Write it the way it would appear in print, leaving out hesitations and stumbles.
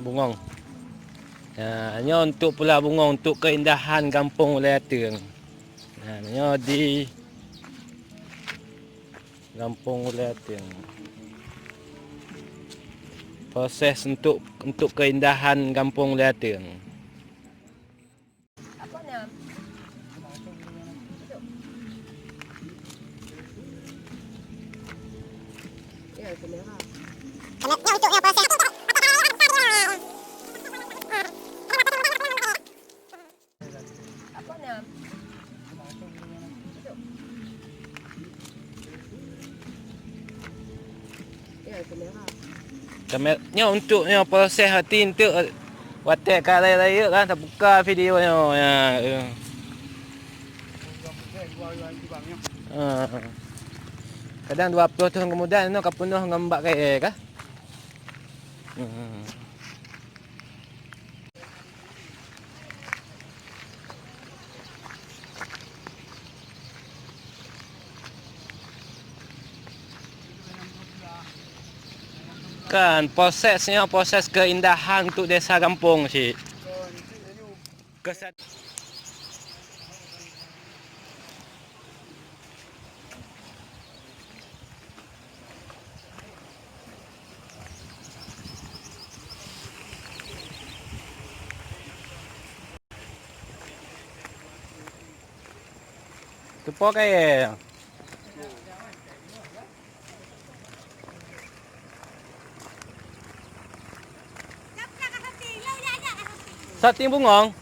Bungong. Ini untuk Pulau Bungong, untuk keindahan kampung Ulayatung. Ini di kampung Ulayatung. Proses untuk keindahan kampung Ulayatung. Apa nam? Ya, kamera. Kameranya untuk yang proses. Apa nam? Ya, kamera. Kameranya untuk yang proses hati untuk watak kat raya-raya kan, terbuka videonya. Ya. Kadang 20 tahun kemudian nó penuh ngembak kayak kah? Kan prosesnya proses keindahan untuk desa kampung sih. Kesat Tupo kayak Sati bungong.